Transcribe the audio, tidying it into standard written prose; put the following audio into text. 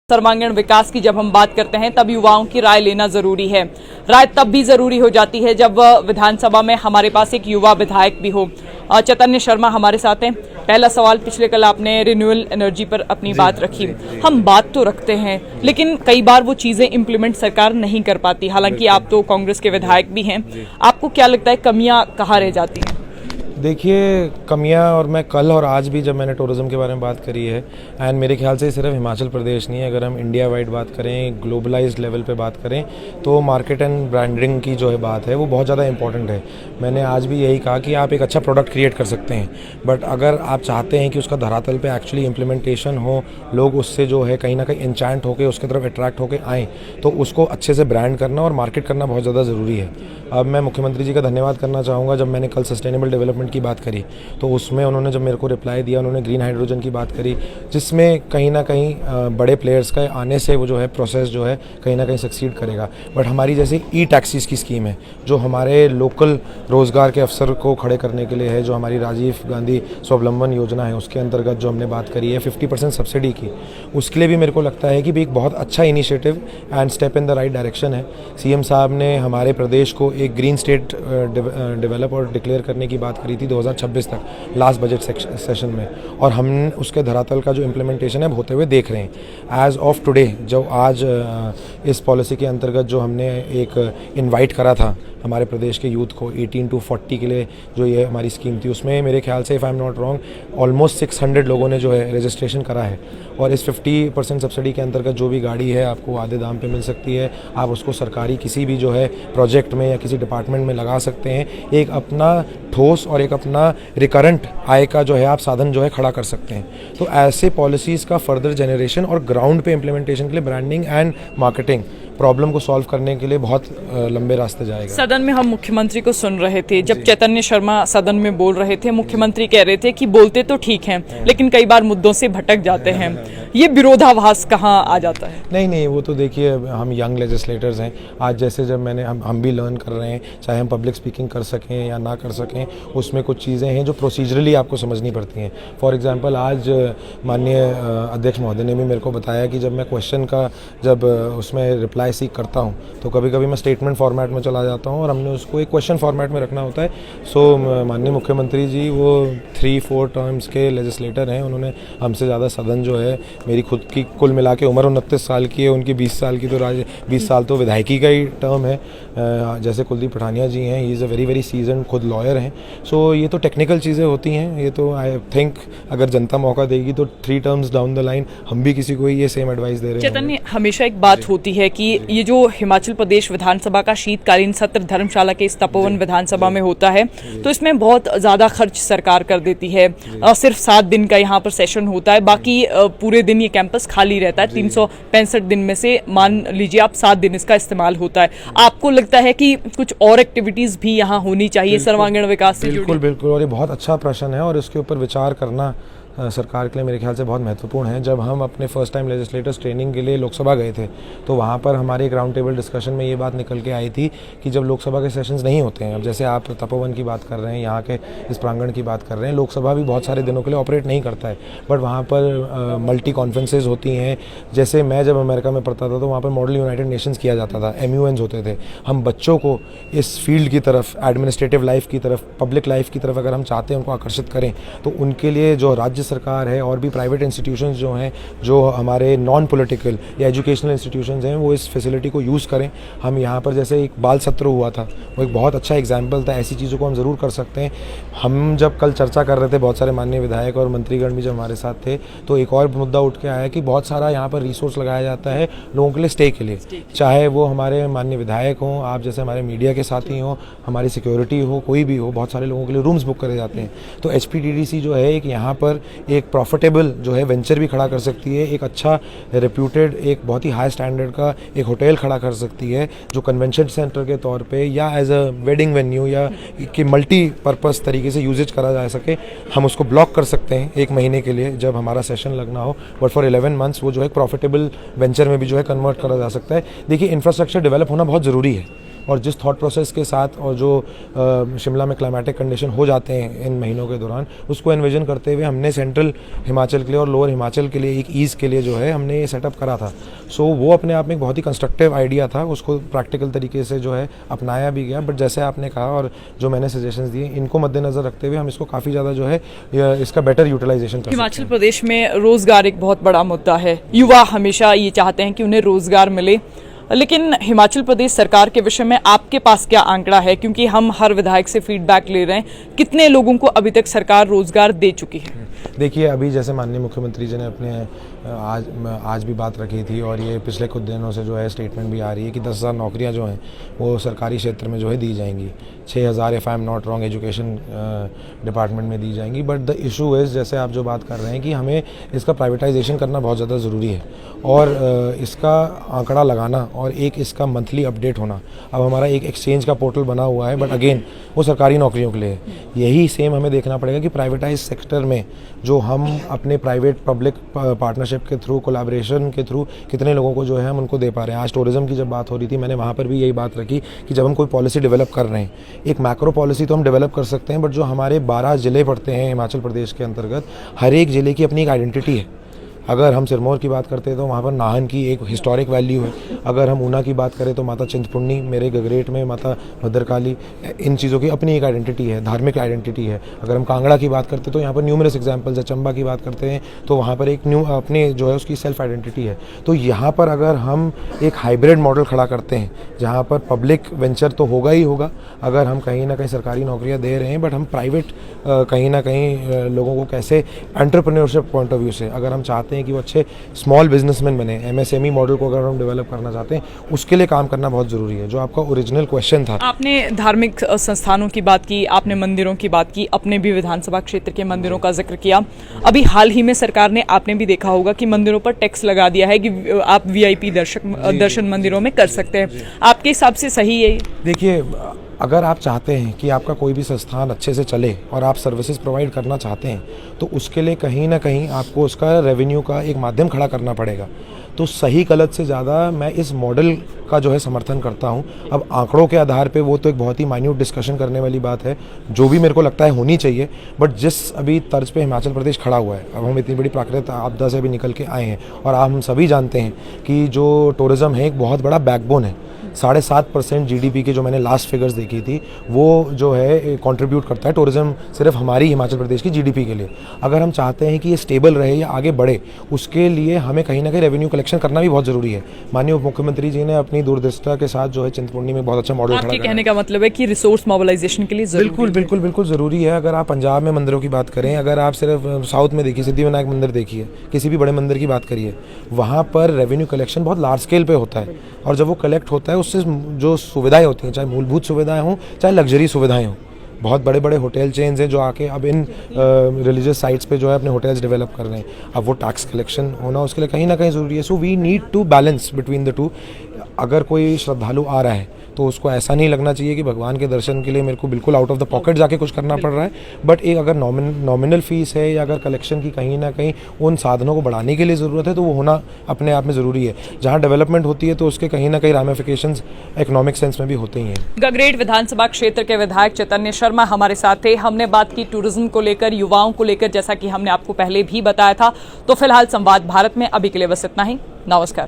सर्वांगीण विकास की जब हम बात करते हैं तब युवाओं की राय लेना जरूरी है। राय तब भी जरूरी हो जाती है जब विधानसभा में हमारे पास एक युवा विधायक भी हो। चैतन्य शर्मा हमारे साथ हैं। पहला सवाल, पिछले कल आपने रिन्यूएबल एनर्जी पर अपनी बात रखी। हम बात तो रखते हैं लेकिन कई बार वो चीजें इंप्लीमेंट सरकार नहीं कर पाती। हालांकि आप तो कांग्रेस के विधायक भी हैं, आपको क्या लगता है कमियां कहाँ रह जाती हैं? देखिए, कमियां, और मैं कल और आज भी जब मैंने टूरिज्म के बारे में बात करी है, एंड मेरे ख्याल से सिर्फ हिमाचल प्रदेश नहीं है, अगर हम इंडिया वाइड बात करें, ग्लोबलाइज्ड लेवल पे बात करें, तो मार्केट एंड ब्रांडिंग की जो है बात है वो बहुत ज़्यादा इंपॉर्टेंट है। मैंने आज भी यही कहा कि आप एक अच्छा प्रोडक्ट क्रिएट कर सकते हैं, बट अगर आप चाहते हैं कि उसका धरातल पे एक्चुअली इम्प्लीमेंटेशन हो, लोग उससे जो है कहीं ना कहीं इंचैंट होकर उसकी तरफ अट्रैक्ट होकर आएँ, तो उसको अच्छे से ब्रांड करना और मार्केट करना बहुत ज़्यादा ज़रूरी है। अब मैं मुख्यमंत्री जी का धन्यवाद करना चाहूँगा। जब मैंने कल सस्टेनेबल डेवलपमेंट की बात करी तो उसमें उन्होंने जब मेरे को रिप्लाई दिया, उन्होंने ग्रीन हाइड्रोजन की बात करी, जिसमें कहीं ना कहीं बड़े प्लेयर्स का आने से वो जो है प्रोसेस जो है कहीं ना कहीं सक्सीड करेगा। बट हमारी जैसे ई टैक्सीज की स्कीम है जो हमारे लोकल रोज़गार के अवसर को खड़े करने के लिए है, जो हमारी राजीव गांधी स्वावलंबन योजना है उसके अंतर्गत जो हमने बात करी है 50% सब्सिडी की, उसके लिए भी मेरे को लगता है कि भी एक बहुत अच्छा initiative and step in the right direction है। सीएम साहब ने हमारे प्रदेश को एक ग्रीन स्टेट डेवलप और डिक्लेयर करने की बात करी थी 2026 तक लास्ट बजट सेशन में, और हम उसके धरातल का जो इम्प्लीमेंटेशन है होते हुए देख रहे हैं। एज ऑफ टुडे जो आज इस पॉलिसी के अंतर्गत जो हमने एक इनवाइट करा था हमारे प्रदेश के यूथ को 18 to 40 के लिए जो ये हमारी स्कीम थी, उसमें मेरे ख्याल से if I am not wrong almost 600 लोगों ने जो है रजिस्ट्रेशन करा है। और इस 50% सब्सिडी के अंतर्गत जो भी गाड़ी है आपको आधे दाम पे मिल सकती है। आप उसको सरकारी किसी भी जो है प्रोजेक्ट में या किसी डिपार्टमेंट में लगा सकते हैं। एक अपना ठोस और एक अपना रिकरेंट आय का जो है आप साधन जो है खड़ा कर सकते हैं। तो ऐसे पॉलिसीज़ का फर्दर जनरेशन और ग्राउंड पे इम्प्लीमेंटेशन के लिए ब्रांडिंग एंड मार्केटिंग प्रॉब्लम को सॉल्व करने के लिए बहुत लंबे रास्ते जाएगा। सदन में हम मुख्यमंत्री को सुन रहे थे, जब चैतन्य शर्मा सदन में बोल रहे थे, मुख्यमंत्री कह रहे थे कि बोलते तो ठीक हैं लेकिन कई बार मुद्दों से भटक जाते हैं। ये विरोधाभास कहाँ आ जाता है? नहीं, वो तो देखिए, हम यंग लेजिस्लेटर्स हैं। आज जैसे जब हम भी लर्न कर रहे हैं, चाहे हम पब्लिक स्पीकिंग कर सकें या ना कर सकें, उसमें कुछ चीज़ें हैं जो प्रोसीजरली आपको समझनी पड़ती हैं। फॉर एग्जांपल आज माननीय अध्यक्ष महोदय ने भी मेरे को बताया कि जब मैं क्वेश्चन का जब उसमें रिप्लाई सीख करता हूं तो कभी कभी मैं स्टेटमेंट फॉर्मेट में चला जाता हूं और हमने उसको एक क्वेश्चन फॉर्मेट में रखना होता है। सो माननीय मुख्यमंत्री जी वो 3-4 टर्म्स के लेजिस्लेटर हैं, उन्होंने हमसे ज़्यादा सदन जो है, मेरी खुद की कुल मिला के उम्र 29 साल की है, उनकी 20 साल की तो 20 साल तो विधायकी का ही टर्म है। जैसे कुलदीप पठानिया जी हैं, he is a very season, खुद लॉयर हैं। सो ये तो टेक्निकल चीज़ें होती हैं। ये तो आई थिंक अगर जनता मौका देगी तो 3 टर्म्स डाउन द लाइन हम भी किसी को ये सेम एडवाइस दे रहे हैं। चैतन्य, हमेशा एक बात होती है कि ये जो हिमाचल प्रदेश विधानसभा का शीतकालीन सत्र धर्मशाला के इस तपोवन विधानसभा में होता है तो इसमें बहुत ज्यादा खर्च सरकार कर देती है। सिर्फ 7 दिन का यहाँ पर सेशन होता है, बाकी पूरे दिन ये कैंपस खाली रहता है। 365 दिन में से मान लीजिए आप 7 दिन इसका इस्तेमाल होता है। आपको लगता है कि कुछ और एक्टिविटीज भी यहाँ होनी चाहिए सर्वांगीण विकास से जुड़ी? बिल्कुल, और ये बहुत अच्छा प्रश्न है और इसके ऊपर विचार करना सरकार के लिए मेरे ख्याल से बहुत महत्वपूर्ण है। जब हम अपने फर्स्ट टाइम लेजिस्लेटर्स ट्रेनिंग के लिए लोकसभा गए थे तो वहाँ पर हमारे एक राउंड टेबल डिस्कशन में ये बात निकल के आई थी कि जब लोकसभा के सेशंस नहीं होते हैं, अब जैसे आप तपोवन की बात कर रहे हैं, यहाँ के इस प्रांगण की बात कर रहे हैं, लोकसभा भी बहुत सारे दिनों के लिए ऑपरेट नहीं करता है, बट वहाँ पर मल्टी कॉन्फ्रेंसेज होती हैं। जैसे मैं जब अमेरिका में पढ़ता था तो वहाँ पर मॉडल यूनाइटेड नेशंस किया जाता था, MUNs होते थे। हम बच्चों को इस फील्ड की तरफ, एडमिनिस्ट्रेटिव लाइफ की तरफ, पब्लिक लाइफ की तरफ अगर हम चाहते हैं उनको आकर्षित करें तो उनके लिए जो राज्य सरकार है और भी प्राइवेट इंस्टीट्यूशंस जो हैं, जो हमारे नॉन पॉलिटिकल या एजुकेशनल इंस्टीट्यूशंस हैं, वो इस फैसिलिटी को यूज़ करें। हम यहाँ पर जैसे एक बाल सत्र हुआ था, वो एक बहुत अच्छा एग्जाम्पल था। ऐसी चीज़ों को हम ज़रूर कर सकते हैं। हम जब कल चर्चा कर रहे थे, बहुत सारे माननीय विधायक और मंत्रीगण भी जब हमारे साथ थे, तो एक और मुद्दा उठ के आया कि बहुत सारा यहाँ पर रिसोर्स लगाया जाता है लोगों के लिए स्टे के लिए, चाहे वो हमारे माननीय विधायक हों, आप जैसे हमारे मीडिया के साथी हों, हमारी सिक्योरिटी हो, कोई भी हो, बहुत सारे लोगों के लिए रूम्स बुक करे जाते हैं। तो HPTDC जो है एक यहाँ पर एक प्रॉफिटेबल जो है वेंचर भी खड़ा कर सकती है, एक अच्छा रेप्यूटेड, एक बहुत ही हाई स्टैंडर्ड का एक होटल खड़ा कर सकती है जो कन्वेंशन सेंटर के तौर पे या एज अ वेडिंग वेन्यू या कि मल्टीपर्पज़ तरीके से यूजेज करा जा सके। हम उसको ब्लॉक कर सकते हैं 1 महीने के लिए जब हमारा सेशन लगना हो, बट फॉर 11 मंथ्स वो जो है प्रॉफिटेबल वेंचर में भी जो है कन्वर्ट करा जा सकता है। देखिए, इंफ्रास्ट्रक्चर डेवलप होना बहुत ज़रूरी है और जिस थॉट प्रोसेस के साथ और जो शिमला में क्लाइमेटिक कंडीशन हो जाते हैं इन महीनों के दौरान, उसको एनविजन करते हुए हमने सेंट्रल हिमाचल के लिए और लोअर हिमाचल के लिए एक ईज़ के लिए जो है हमने ये सेटअप करा था। सो वो अपने आप में एक बहुत ही कंस्ट्रक्टिव आइडिया था, उसको प्रैक्टिकल तरीके से जो है अपनाया भी गया। बट जैसे आपने कहा और जो मैंने सजेशंस दिए, इनको मद्देनज़र रखते हुए हम इसको काफ़ी ज़्यादा जो है इसका बेटर यूटिलाइजेशन कर हिमाचल प्रदेश में रोजगार एक बहुत बड़ा मुद्दा है। युवा हमेशा ये चाहते हैं कि उन्हें रोजगार मिले, लेकिन हिमाचल प्रदेश सरकार के विषय में आपके पास क्या आंकड़ा है? क्योंकि हम हर विधायक से फीडबैक ले रहे हैं, कितने लोगों को अभी तक सरकार रोजगार दे चुकी है? देखिए, अभी जैसे माननीय मुख्यमंत्री जी ने अपने आज भी बात रखी थी और ये पिछले कुछ दिनों से जो है स्टेटमेंट भी आ रही है कि 10,000 नौकरियां जो हैं वो सरकारी क्षेत्र में जो है दी जाएंगी। 6,000 if I am not wrong education department में दी जाएंगी। बट द इशू इज़, जैसे आप जो बात कर रहे हैं कि हमें इसका प्राइवेटाइजेशन करना बहुत ज़्यादा ज़रूरी है और इसका आंकड़ा लगाना और एक इसका मंथली अपडेट होना। अब हमारा एक एक्सचेंज का पोर्टल बना हुआ है, बट अगेन वो सरकारी नौकरियों के लिए है। यही सेम हमें देखना पड़ेगा कि प्राइवेटाइज सेक्टर में जो हम अपने प्राइवेट पब्लिक पार्टनरशिप के थ्रू, कोलैबोरेशन के थ्रू कितने लोगों को जो है हम उनको दे पा रहे हैं। आज टूरिज्म की जब बात हो रही थी, मैंने वहाँ पर भी यही बात रखी कि जब हम कोई पॉलिसी डेवलप कर रहे हैं, एक मैक्रो पॉलिसी तो हम डेवलप कर सकते हैं, बट जो हमारे 12 ज़िले पड़ते हैं हिमाचल प्रदेश के अंतर्गत, हर एक ज़िले की अपनी एक आइडेंटिटी है। अगर हम सिरमौर की बात करते हैं तो वहाँ पर नाहन की एक हिस्टोरिक वैल्यू है। अगर हम ऊना की बात करें तो माता चिंतपूर्णी, मेरे गगरेट में माता भद्रकाली, इन चीज़ों की अपनी एक आइडेंटिटी है, धार्मिक आइडेंटिटी है। अगर हम कांगड़ा की बात करते हैं तो यहाँ पर न्यूमरस एग्जाम्पल्स है। चंबा की बात करते हैं तो वहाँ पर एक अपने जो है उसकी सेल्फ आइडेंटिटी है। तो यहाँ पर अगर हम एक हाइब्रिड मॉडल खड़ा करते हैं जहाँ पर पब्लिक वेंचर तो होगा ही होगा, अगर हम कहीं ना कहीं सरकारी नौकरियाँ दे रहे हैं, बट हम प्राइवेट कहीं ना कहीं लोगों को कैसे एंटरप्रेन्योरशिप पॉइंट ऑफ व्यू से अगर हम चाहते हैं कि वो अच्छे स्मॉल बिजनेसमैन बने, एमएसएमई मॉडल को अगर हम डेवलप करना चाहते हैं, उसके लिए काम करना बहुत ज़रूरी है। जो आपका ओरिजिनल क्वेश्चन था, आपने धार्मिक संस्थानों की बात की, आपने मंदिरों की बात की, अपने भी विधानसभा क्षेत्र के मंदिरों का जिक्र किया। अभी हाल ही में सरकार ने, आपने भी देखा होगा कि मंदिरों पर टैक्स लगा दिया है कि आप वीआईपी दर्शन मंदिरों में कर सकते हैं। आपके हिसाब से सही है? देखिए, अगर आप चाहते हैं कि आपका कोई भी संस्थान अच्छे से चले और आप सर्विसेज प्रोवाइड करना चाहते हैं, तो उसके लिए कहीं ना कहीं आपको उसका रेवेन्यू का एक माध्यम खड़ा करना पड़ेगा। तो सही गलत से ज़्यादा मैं इस मॉडल का जो है समर्थन करता हूं। अब आंकड़ों के आधार पे वो तो एक बहुत ही माइन्यूट डिस्कशन करने वाली बात है, जो भी मेरे को लगता है होनी चाहिए। बट जिस अभी तर्ज पे हिमाचल प्रदेश खड़ा हुआ है, अब हम इतनी बड़ी प्राकृतिक आपदा से भी निकल के आए हैं और हम सभी जानते हैं कि जो टूरिज़्म है एक बहुत बड़ा बैकबोन है। 7.5% जीडीपी की जो मैंने लास्ट फिगर्स देखी थी, वो जो है कंट्रीब्यूट करता है टूरिज्म सिर्फ हमारी हिमाचल प्रदेश की जीडीपी के लिए। अगर हम चाहते हैं कि ये स्टेबल रहे या आगे बढ़े, उसके लिए हमें कहीं ना कहीं रेवेन्यू कलेक्शन करना भी बहुत ज़रूरी है। माननीय उप मुख्यमंत्री जी ने अपनी दूरदृष्टा के साथ जो है चिंतपूर्णी में बहुत अच्छा मॉडल खड़ा किया। कहने का मतलब है कि रिसोर्स मोबिलाइजेशन के लिए बिल्कुल ज़रूरी है। अगर आप पंजाब में मंदिरों की बात करें, अगर आप सिर्फ साउथ में देखिए, सिद्धिविनायक मंदिर देखिए, किसी भी बड़े मंदिर की बात करिए, वहाँ पर रेवेन्यू कलेक्शन बहुत लार्ज स्केल पे होता है। और जब वो कलेक्ट होता है, उससे जो सुविधाएं होती हैं, चाहे मूलभूत सुविधाएं हों चाहे लग्जरी सुविधाएं हों, बहुत बड़े बड़े होटल चेन्स हैं जो आके अब इन रिलीजियस साइट्स पे जो है अपने होटल्स डेवलप कर रहे हैं। अब वो टैक्स कलेक्शन होना उसके लिए कहीं ना कहीं ज़रूरी है। So we need to balance between the two. अगर कोई श्रद्धालु आ रहा है तो उसको ऐसा नहीं लगना चाहिए कि भगवान के दर्शन के लिए मेरे को बिल्कुल आउट ऑफ द पॉकेट जाके कुछ करना पड़ रहा है। बट एक अगर नॉमिनल फीस है या अगर कलेक्शन की कहीं ना कहीं उन साधनों को बढ़ाने के लिए ज़रूरत है, तो वो होना अपने आप में ज़रूरी है। जहाँ डेवलपमेंट होती है तो उसके कहीं ना कहीं रामिफिकेशंस इकोनॉमिक सेंस में भी होते ही हैं। गगरेट विधानसभा क्षेत्र के विधायक चैतन्य शर्मा हमारे साथ थे। हमने बात की टूरिज्म को लेकर, युवाओं को लेकर, जैसा कि हमने आपको पहले भी बताया था। तो फिलहाल संवाद भारत में अभी के लिए बस इतना ही। नमस्कार।